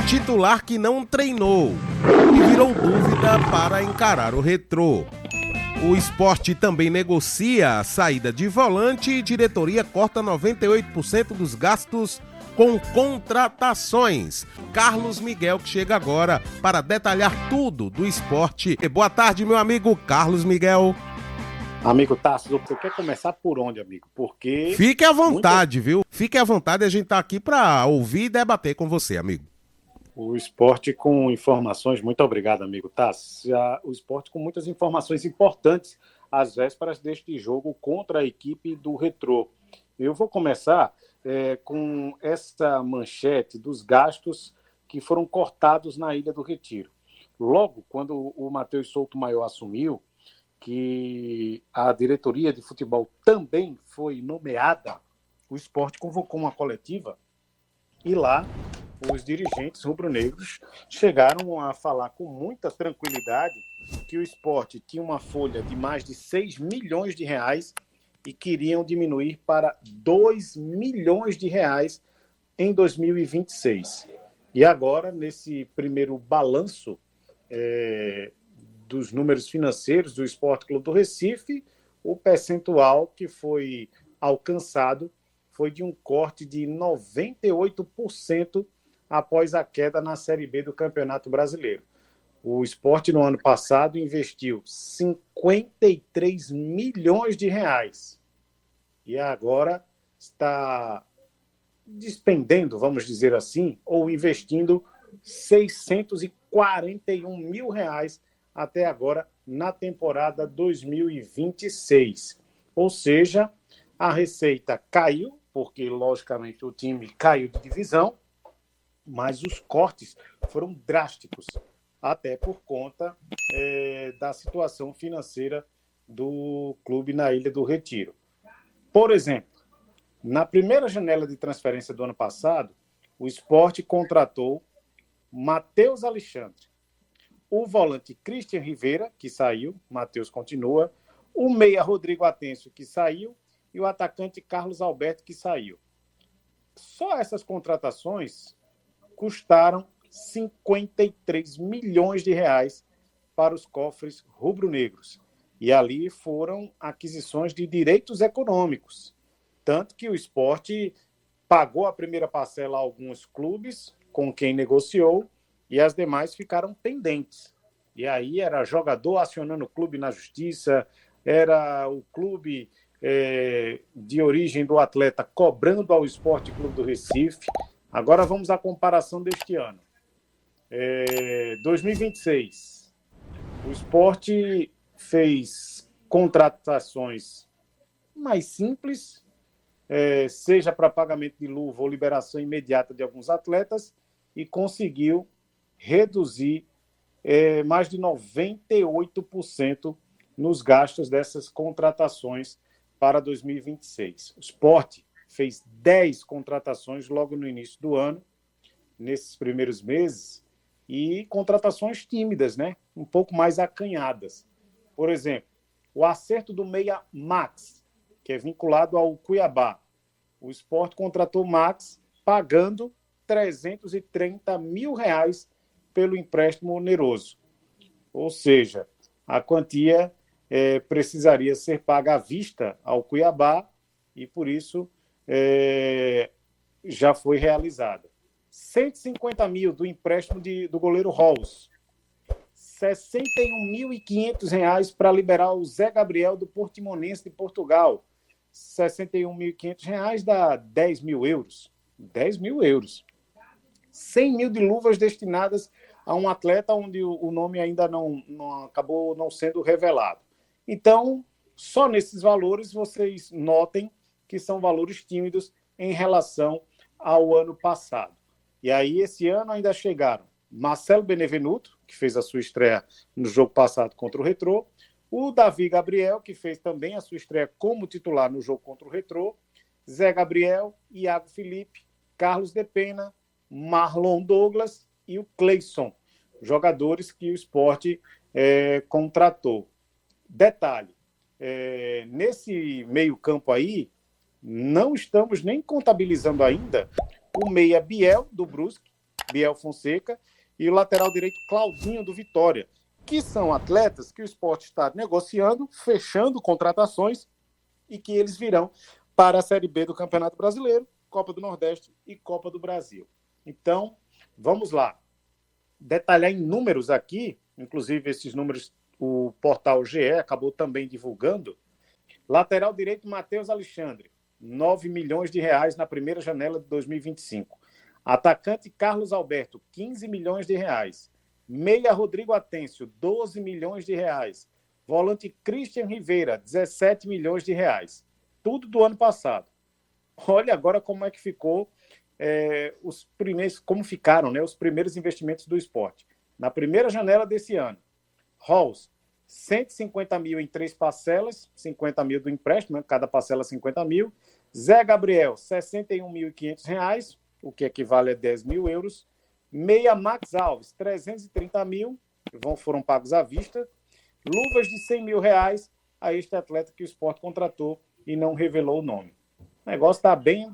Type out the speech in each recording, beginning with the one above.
Titular que não treinou e virou dúvida para encarar o Retrô. O Sport também negocia a saída de volante e diretoria corta 98% dos gastos com contratações. Carlos Miguel que chega agora para detalhar tudo do Sport. Boa tarde, meu amigo Carlos Miguel. Amigo Tasso, você quer começar por onde, amigo? Porque... Fique à vontade, viu? Fique à vontade, a gente tá aqui para ouvir e debater com você, amigo. O Sport com informações, muito obrigado, amigo Tasso. O Sport com muitas informações importantes às vésperas deste jogo contra a equipe do Retrô. Eu vou começar com essa manchete dos gastos que foram cortados na Ilha do Retiro. Logo, quando o Matheus Souto Maior assumiu, que a diretoria de futebol também foi nomeada, o Sport convocou uma coletiva e lá os dirigentes rubro-negros chegaram a falar com muita tranquilidade que o Sport tinha uma folha de mais de 6 milhões de reais e queriam diminuir para 2 milhões de reais em 2026. E agora, nesse primeiro balanço dos números financeiros do Sport Clube do Recife, o percentual que foi alcançado foi de um corte de 98% após a queda na Série B do Campeonato Brasileiro. O Sport, no ano passado, investiu 53 milhões de reais e agora está despendendo, vamos dizer assim, ou investindo 641 mil reais até agora na temporada 2026. Ou seja, a receita caiu, porque, logicamente, o time caiu de divisão, mas os cortes foram drásticos, até por conta da situação financeira do clube na Ilha do Retiro. Por exemplo, na primeira janela de transferência do ano passado, o Sport contratou Matheus Alexandre, o volante Christian Rivera, que saiu, Matheus continua, o meia Rodrigo Atencio, que saiu, e o atacante Carlos Alberto, que saiu. Só essas contratações custaram 53 milhões de reais para os cofres rubro-negros. E ali foram aquisições de direitos econômicos. Tanto que o Sport pagou a primeira parcela a alguns clubes com quem negociou e as demais ficaram pendentes. E aí era jogador acionando o clube na justiça, era o clube de origem do atleta cobrando ao Sport Clube do Recife. Agora vamos à comparação deste ano. 2026, o Sport fez contratações mais simples, seja para pagamento de luva ou liberação imediata de alguns atletas, e conseguiu reduzir mais de 98% nos gastos dessas contratações para 2026. O Sport fez 10 contratações logo no início do ano, nesses primeiros meses, e contratações tímidas, né? Um pouco mais acanhadas. Por exemplo, o acerto do meia Max, que é vinculado ao Cuiabá. O Sport contratou Max pagando 330 mil reais pelo empréstimo oneroso. Ou seja, a quantia precisaria ser paga à vista ao Cuiabá e, por isso, já foi realizada. 150 mil do empréstimo do goleiro Rolls. 61.500 reais para liberar o Zé Gabriel do Portimonense de Portugal. 61.500 reais dá 10 mil euros. 10 mil euros. 100 mil de luvas destinadas a um atleta onde o nome ainda não acabou não sendo revelado. Então, só nesses valores vocês notem que são valores tímidos em relação ao ano passado. E aí, esse ano ainda chegaram Marcelo Benevenuto, que fez a sua estreia no jogo passado contra o Retrô, o Davi Gabriel, que fez também a sua estreia como titular no jogo contra o Retrô, Zé Gabriel, Iago Felipe, Carlos de Pena, Marlon Douglas e o Cleison, jogadores que o Sport contratou. Detalhe, nesse meio campo aí, não estamos nem contabilizando ainda o meia Biel, do Brusque, Biel Fonseca, e o lateral direito Claudinho do Vitória, que são atletas que o Sport está negociando, fechando contratações e que eles virão para a Série B do Campeonato Brasileiro, Copa do Nordeste e Copa do Brasil. Então, vamos lá. Detalhar em números aqui, inclusive esses números o portal GE acabou também divulgando. Lateral direito Matheus Alexandre, 9 milhões de reais na primeira janela de 2025. Atacante Carlos Alberto, 15 milhões de reais. Meia Rodrigo Atêncio, 12 milhões de reais. Volante Christian Rivera, 17 milhões de reais. Tudo do ano passado. Olha agora como é que ficou os primeiros, como ficaram, né, os primeiros investimentos do Sport. Na primeira janela desse ano, Halls, 150 mil em 3 parcelas, 50 mil do empréstimo, né, cada parcela 50 mil. Zé Gabriel, R$ 61.500, o que equivale a 10 mil euros. Meia Max Alves, 330 mil, foram pagos à vista. Luvas de 100 mil reais a este atleta que o Sport contratou e não revelou o nome. O negócio está bem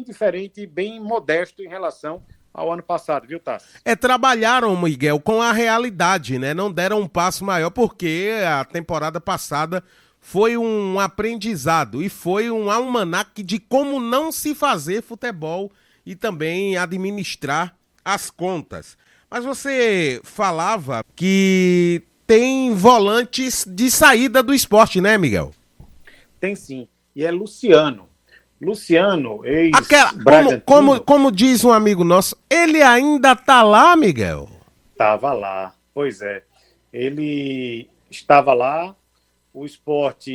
diferente e bem modesto em relação ao ano passado, viu, Tassi? Trabalharam, Miguel, com a realidade, né? Não deram um passo maior, porque a temporada passada foi um aprendizado e foi um almanaque de como não se fazer futebol e também administrar as contas. Mas você falava que tem volantes de saída do Sport, né, Miguel? Tem sim, e é Luciano, ex-Bragantino. Como diz um amigo nosso, ele ainda tá lá, Miguel? Estava lá, pois é. Ele estava lá, o Sport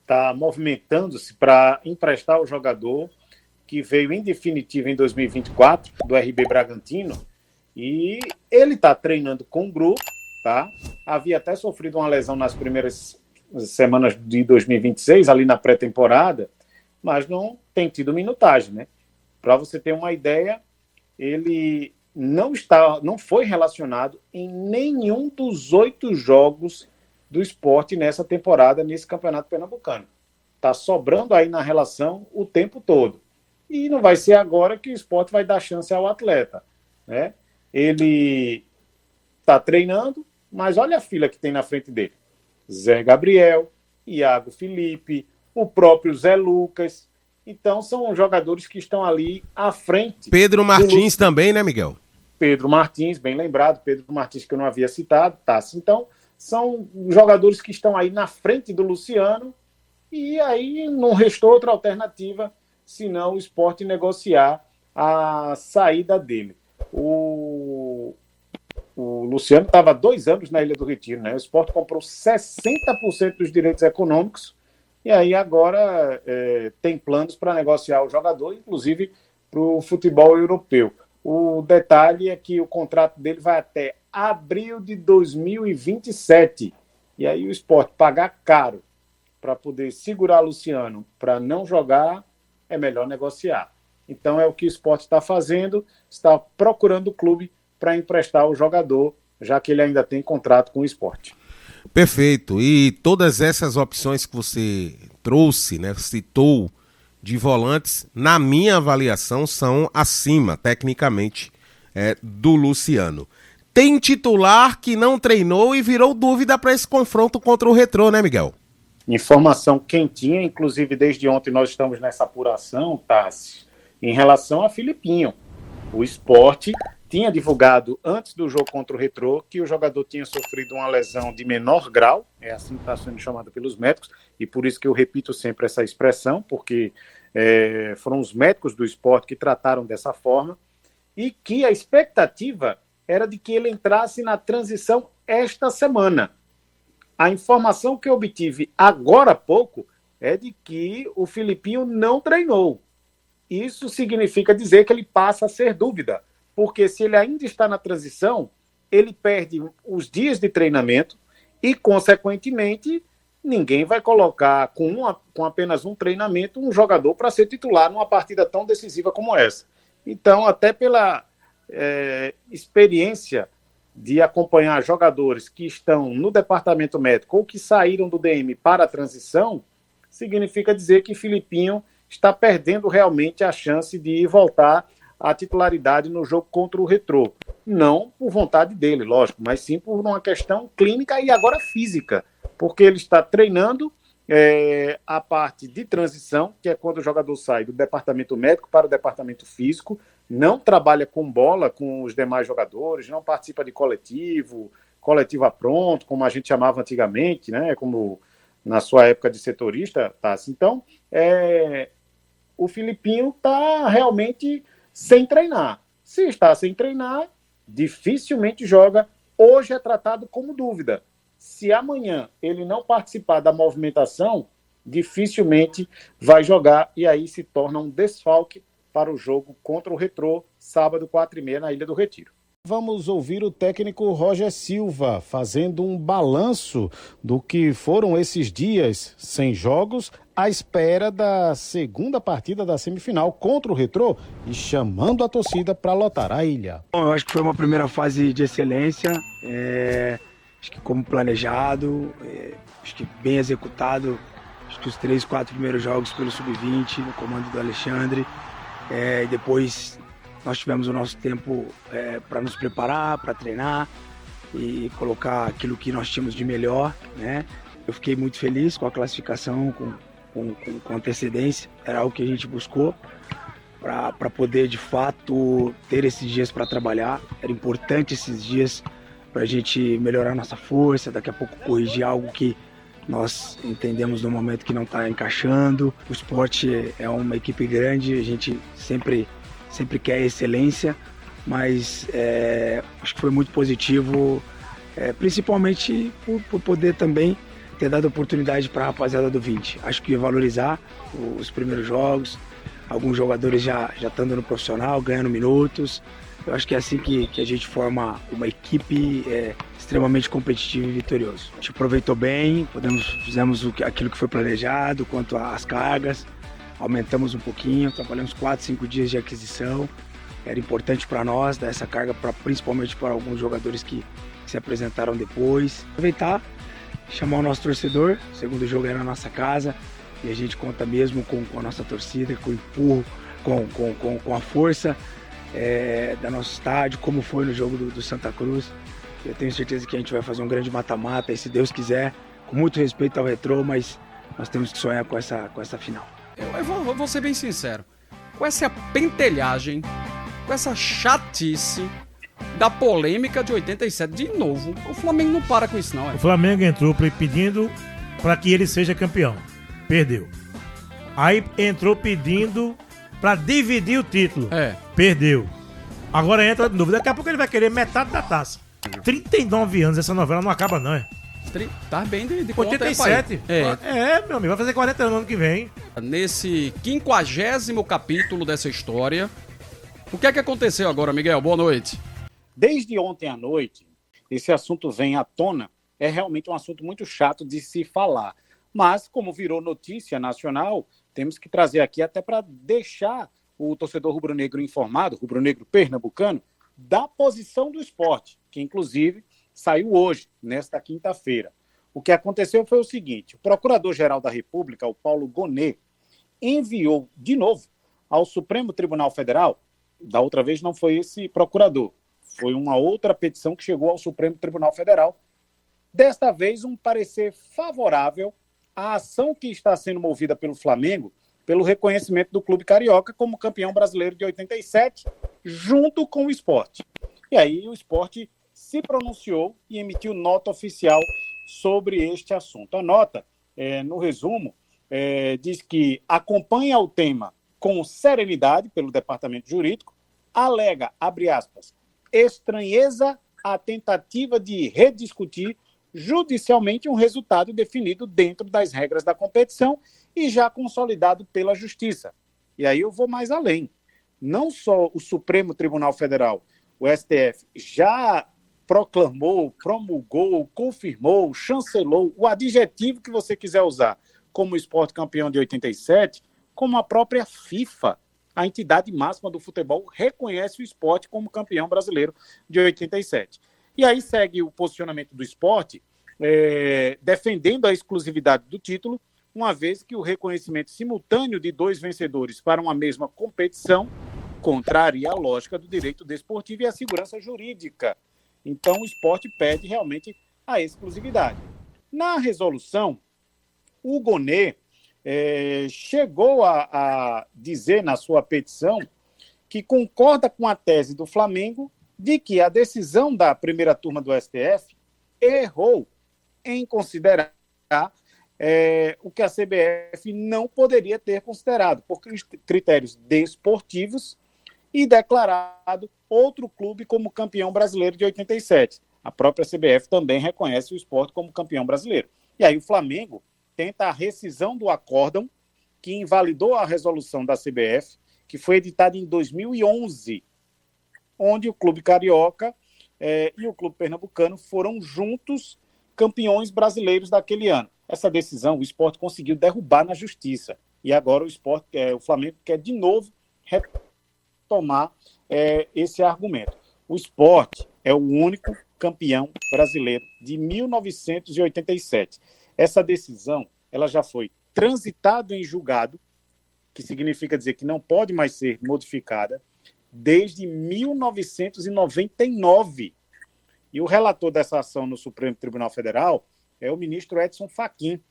está movimentando-se para emprestar o jogador que veio em definitivo em 2024, do RB Bragantino, e ele está treinando com o grupo, tá? Havia até sofrido uma lesão nas primeiras semanas de 2026, ali na pré-temporada, mas não tem tido minutagem, né? Para você ter uma ideia, ele não foi relacionado em nenhum dos 8 jogos do Sport nessa temporada, nesse Campeonato Pernambucano. Está sobrando aí na relação o tempo todo. E não vai ser agora que o Sport vai dar chance ao atleta, né? Ele está treinando, mas olha a fila que tem na frente dele. Zé Gabriel, Iago Felipe, o próprio Zé Lucas. Então, são jogadores que estão ali à frente. Pedro Martins também, né, Miguel? Pedro Martins, bem lembrado. Pedro Martins, que eu não havia citado. Tá? Então, são jogadores que estão aí na frente do Luciano. E aí não restou outra alternativa senão o Sport negociar a saída dele. O Luciano estava há 2 anos na Ilha do Retiro, né? O Sport comprou 60% dos direitos econômicos e aí agora tem planos para negociar o jogador, inclusive para o futebol europeu. O detalhe é que o contrato dele vai até abril de 2027. E aí o Sport pagar caro para poder segurar Luciano para não jogar, é melhor negociar. Então é o que o Sport está fazendo, está procurando o clube para emprestar o jogador, já que ele ainda tem contrato com o Sport. Perfeito. E todas essas opções que você trouxe, né, citou, de volantes, na minha avaliação, são acima, tecnicamente, do Luciano. Tem titular que não treinou e virou dúvida para esse confronto contra o Retrô, né, Miguel? Informação quentinha, inclusive desde ontem nós estamos nessa apuração, Tassi, em relação a Filipinho. O Sport tinha divulgado antes do jogo contra o Retrô que o jogador tinha sofrido uma lesão de menor grau, é assim que está sendo chamado pelos médicos, e por isso que eu repito sempre essa expressão, porque foram os médicos do Sport que trataram dessa forma, e que a expectativa era de que ele entrasse na transição esta semana. A informação que eu obtive agora há pouco é de que o Filipinho não treinou. Isso significa dizer que ele passa a ser dúvida, porque se ele ainda está na transição, ele perde os dias de treinamento e, consequentemente, ninguém vai colocar com apenas um treinamento um jogador para ser titular numa partida tão decisiva como essa. Então, até pela experiência de acompanhar jogadores que estão no departamento médico ou que saíram do DM para a transição, significa dizer que Filipinho está perdendo realmente a chance de voltar a titularidade no jogo contra o Retrô. Não por vontade dele, lógico, mas sim por uma questão clínica e agora física, porque ele está treinando a parte de transição, que é quando o jogador sai do departamento médico para o departamento físico, não trabalha com bola com os demais jogadores, não participa de coletiva pronto, como a gente chamava antigamente, né? Como na sua época de setorista, Tassi. Então, o Filipinho está realmente sem treinar. Se está sem treinar, dificilmente joga. Hoje é tratado como dúvida. Se amanhã ele não participar da movimentação, dificilmente vai jogar e aí se torna um desfalque para o jogo contra o Retrô, sábado, 4h30, na Ilha do Retiro. Vamos ouvir o técnico Roger Silva fazendo um balanço do que foram esses dias sem jogos à espera da segunda partida da semifinal contra o Retrô e chamando a torcida para lotar a ilha. Bom, eu acho que foi uma primeira fase de excelência, acho que como planejado, acho que bem executado, acho que os 3, 4 primeiros jogos pelo Sub-20, no comando do Alexandre, e depois nós tivemos o nosso tempo para nos preparar, para treinar e colocar aquilo que nós tínhamos de melhor, né? Eu fiquei muito feliz com a classificação, com antecedência, era algo que a gente buscou para poder de fato ter esses dias para trabalhar. Era importante esses dias para a gente melhorar nossa força, daqui a pouco corrigir algo que nós entendemos no momento que não está encaixando. O Sport é uma equipe grande, a gente sempre quer excelência, mas acho que foi muito positivo, principalmente por poder também ter dado oportunidade para a rapaziada do 20. Acho que ia valorizar os primeiros jogos, alguns jogadores já estando no profissional, ganhando minutos. Eu acho que é assim que a gente forma uma equipe extremamente competitiva e vitoriosa. A gente aproveitou bem, fizemos aquilo que foi planejado quanto às cargas, aumentamos um pouquinho, trabalhamos 4, 5 dias de aquisição. Era importante para nós dar essa carga, principalmente para alguns jogadores que se apresentaram depois. Aproveitar, chamar o nosso torcedor, o segundo jogo é na nossa casa, e a gente conta mesmo com a nossa torcida, com o empurro, com a força da nosso estádio, como foi no jogo do Santa Cruz. Eu tenho certeza que a gente vai fazer um grande mata-mata, e se Deus quiser, com muito respeito ao Retrô, mas nós temos que sonhar com essa final. Eu vou ser bem sincero, com essa pentelhagem, com essa chatice da polêmica de 87 de novo, o Flamengo não para com isso não. O Flamengo entrou pedindo para que ele seja campeão, perdeu. Aí entrou pedindo para dividir o título, perdeu. Agora entra de novo, daqui a pouco ele vai querer metade da taça. 39 anos, essa novela não acaba não, Tá bem de conta, 87. Meu amigo, vai fazer 40 anos no ano que vem. Nesse 50º capítulo dessa história, o que é que aconteceu agora, Miguel? Boa noite. Desde ontem à noite, esse assunto vem à tona. É realmente um assunto muito chato de se falar. Mas, como virou notícia nacional, temos que trazer aqui até para deixar o torcedor rubro-negro informado, rubro-negro pernambucano, da posição do esporte, que inclusive saiu hoje, nesta quinta-feira. O que aconteceu foi o seguinte: o Procurador-Geral da República, o Paulo Gonet, enviou de novo ao Supremo Tribunal Federal. Da outra vez não foi esse procurador, foi uma outra petição que chegou ao Supremo Tribunal Federal. Desta vez, um parecer favorável à ação que está sendo movida pelo Flamengo, pelo reconhecimento do Clube Carioca como campeão brasileiro de 87, junto com o Sport. E aí o Sport se pronunciou e emitiu nota oficial sobre este assunto. A nota, no resumo, diz que acompanha o tema com serenidade pelo departamento jurídico, alega, abre aspas, estranheza à tentativa de rediscutir judicialmente um resultado definido dentro das regras da competição e já consolidado pela Justiça. E aí eu vou mais além. Não só o Supremo Tribunal Federal, o STF, já proclamou, promulgou, confirmou, chancelou, o adjetivo que você quiser usar, como o Sport campeão de 87, como a própria FIFA, a entidade máxima do futebol, reconhece o Sport como campeão brasileiro de 87. E aí segue o posicionamento do Sport, defendendo a exclusividade do título, uma vez que o reconhecimento simultâneo de dois vencedores para uma mesma competição contraria a lógica do direito desportivo e a segurança jurídica. Então, o esporte pede realmente a exclusividade. Na resolução, o Gonê chegou a dizer na sua petição que concorda com a tese do Flamengo de que a decisão da primeira turma do STF errou em considerar o que a CBF não poderia ter considerado, por critérios desportivos, e declarado outro clube como campeão brasileiro de 87. A própria CBF também reconhece o esporte como campeão brasileiro. E aí o Flamengo tenta a rescisão do acórdão que invalidou a resolução da CBF, que foi editada em 2011, onde o clube carioca e o clube pernambucano foram juntos campeões brasileiros daquele ano. Essa decisão o esporte conseguiu derrubar na justiça. E agora o Flamengo quer de novo retomar esse argumento. O esporte é o único campeão brasileiro de 1987. Essa decisão ela já foi transitada em julgado, que significa dizer que não pode mais ser modificada, desde 1999. E o relator dessa ação no Supremo Tribunal Federal é o ministro Edson Fachin,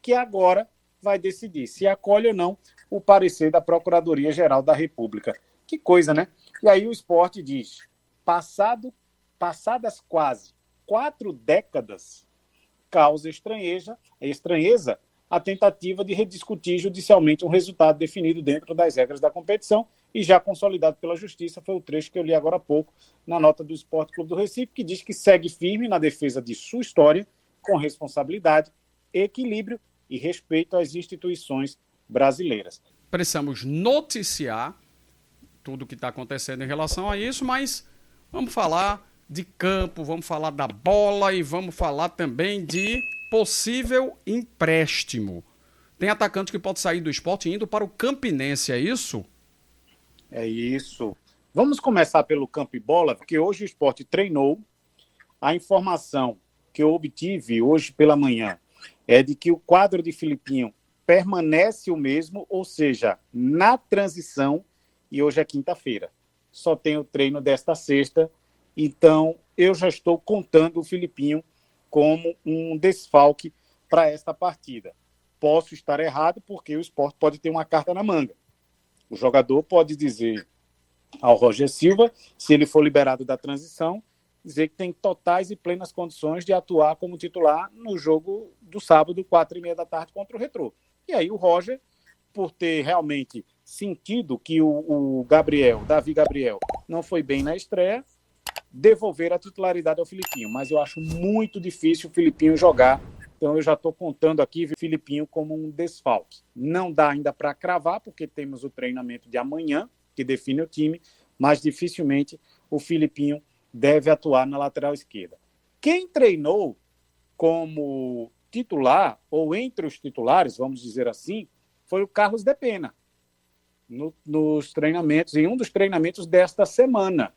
que agora vai decidir se acolhe ou não o parecer da Procuradoria-Geral da República. Que coisa, né? E aí o esporte diz, passadas quase 4 décadas, causa estranheza a tentativa de rediscutir judicialmente um resultado definido dentro das regras da competição e já consolidado pela Justiça. Foi o trecho que eu li agora há pouco na nota do Esporte Clube do Recife, que diz que segue firme na defesa de sua história, com responsabilidade, equilíbrio e respeito às instituições brasileiras. Precisamos noticiar tudo o que está acontecendo em relação a isso, mas vamos falar de campo, vamos falar da bola e vamos falar também de possível empréstimo. Tem atacante que pode sair do esporte indo para o Campinense, é isso? É isso. Vamos começar pelo campo e bola, porque hoje o esporte treinou. A informação que eu obtive hoje pela manhã é de que o quadro de Filipinho permanece o mesmo, ou seja, na transição, e hoje é quinta-feira. Só tem o treino desta sexta, então eu já estou contando o Filipinho como um desfalque para esta partida. Posso estar errado, porque o esporte pode ter uma carta na manga. O jogador pode dizer ao Roger Silva, se ele for liberado da transição, dizer que tem totais e plenas condições de atuar como titular no jogo do sábado, 4h30 da tarde, contra o Retrô. E aí o Roger, por ter realmente sentido que o Davi Gabriel, não foi bem na estreia, devolver a titularidade ao Filipinho. Mas eu acho muito difícil o Filipinho jogar, então eu já estou contando aqui o Filipinho como um desfalque. Não dá ainda para cravar, porque temos o treinamento de amanhã, que define o time, mas dificilmente o Filipinho deve atuar na lateral esquerda. Quem treinou como titular, ou entre os titulares, vamos dizer assim, foi o Carlos Depena, nos treinamentos, em um dos treinamentos desta semana.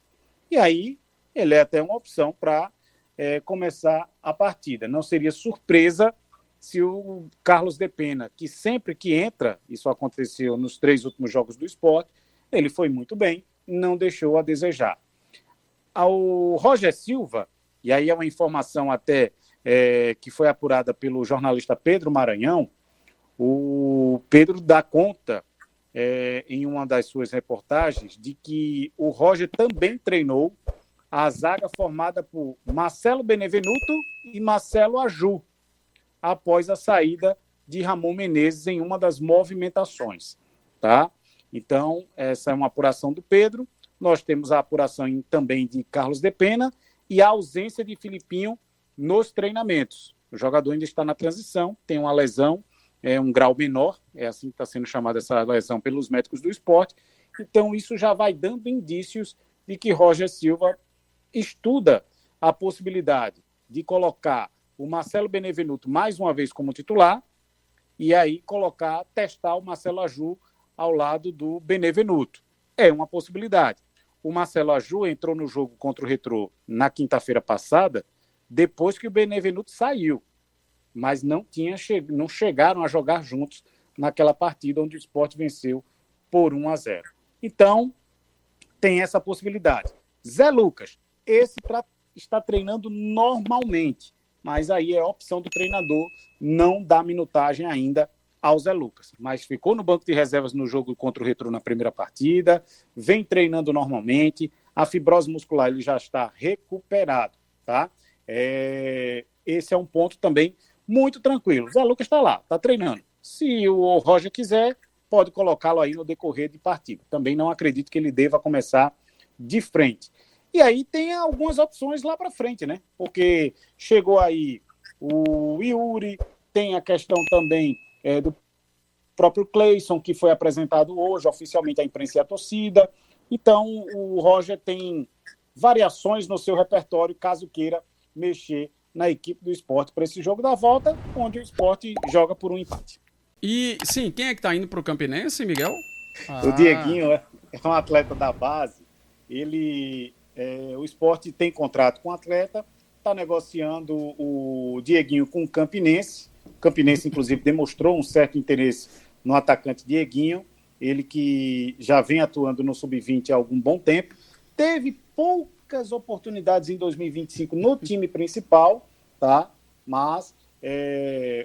E aí, ele é até uma opção para começar a partida. Não seria surpresa se o Carlos Depena, que sempre que entra, isso aconteceu nos 3 últimos jogos do esporte, ele foi muito bem, não deixou a desejar. Ao Roger Silva, e aí é uma informação até que foi apurada pelo jornalista Pedro Maranhão, o Pedro dá conta, em uma das suas reportagens, de que o Roger também treinou a zaga formada por Marcelo Benevenuto e Marcelo Aju, após a saída de Ramon Menezes em uma das movimentações. Tá? Então, essa é uma apuração do Pedro. Nós temos a apuração também de Carlos Depena e a ausência de Filipinho nos treinamentos. O jogador ainda está na transição, tem uma lesão, um grau menor, é assim que está sendo chamada essa lesão pelos médicos do esporte. Então, isso já vai dando indícios de que Roger Silva estuda a possibilidade de colocar o Marcelo Benevenuto mais uma vez como titular e aí testar o Marcelo Aju ao lado do Benevenuto. É uma possibilidade. O Marcelo Aju entrou no jogo contra o Retrô na quinta-feira passada, depois que o Benevenuto saiu, mas não chegaram a jogar juntos naquela partida onde o Sport venceu por 1-0. Então, tem essa possibilidade. Zé Lucas, esse está treinando normalmente, mas aí é a opção do treinador não dar minutagem ainda ao Zé Lucas. Mas ficou no banco de reservas no jogo contra o Retrô na primeira partida, vem treinando normalmente, a fibrose muscular ele já está recuperado, tá? Esse é um ponto também muito tranquilo. O Zé Lucas está lá, está treinando. Se o Roger quiser, pode colocá-lo aí no decorrer de partida. Também não acredito que ele deva começar de frente. E aí tem algumas opções lá para frente, né? Porque chegou aí o Yuri, tem a questão também do próprio Cleison, que foi apresentado hoje oficialmente à imprensa e à torcida. Então, o Roger tem variações no seu repertório, caso queira mexer na equipe do Sport para esse jogo da volta, onde o Sport joga por um empate. E, sim, quem é que está indo para o Campinense, Miguel? O Dieguinho é um atleta da base. O Sport tem contrato com o atleta, está negociando o Dieguinho com o Campinense. O Campinense, inclusive, demonstrou um certo interesse no atacante Dieguinho, ele que já vem atuando no Sub-20 há algum bom tempo. Teve poucas oportunidades em 2025 no time principal, tá? Mas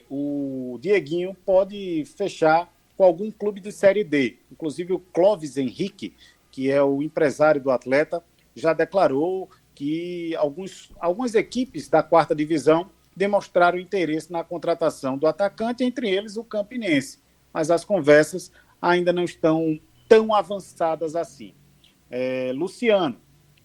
o Dieguinho pode fechar com algum clube de Série D. Inclusive o Clóvis Henrique, que é o empresário do atleta, já declarou que algumas equipes da 4ª divisão demonstraram interesse na contratação do atacante, entre eles o Campinense. Mas as conversas ainda não estão tão avançadas assim. Luciano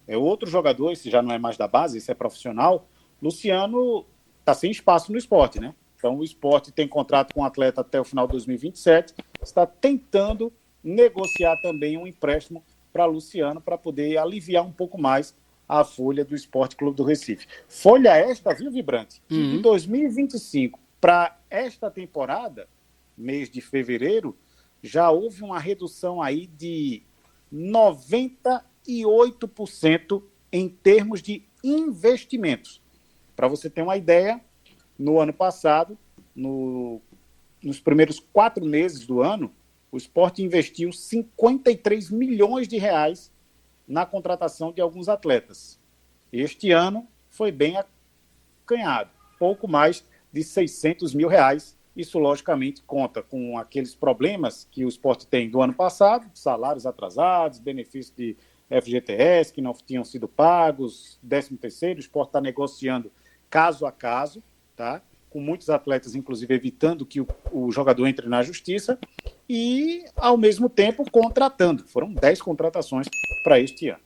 é outro jogador, esse já não é mais da base, esse é profissional. Luciano está sem espaço no Sport, né? Então o Sport tem contrato com o atleta até o final de 2027, está tentando negociar também um empréstimo para Luciano para poder aliviar um pouco mais a folha do Sport Clube do Recife. Folha esta, viu, Vibrante? Que de 2025 para esta temporada, mês de fevereiro, já houve uma redução aí de 98% em termos de investimentos. Para você ter uma ideia, no ano passado, nos primeiros 4 meses do ano, o Sport investiu 53 milhões de reais na contratação de alguns atletas. Este ano foi bem acanhado, pouco mais de 600 mil reais. Isso, logicamente, conta com aqueles problemas que o Sport tem do ano passado, salários atrasados, benefícios de FGTS que não tinham sido pagos, 13º, o Sport está negociando caso a caso, tá? Com muitos atletas, inclusive, evitando que o jogador entre na justiça e, ao mesmo tempo, contratando. Foram 10 contratações para este ano.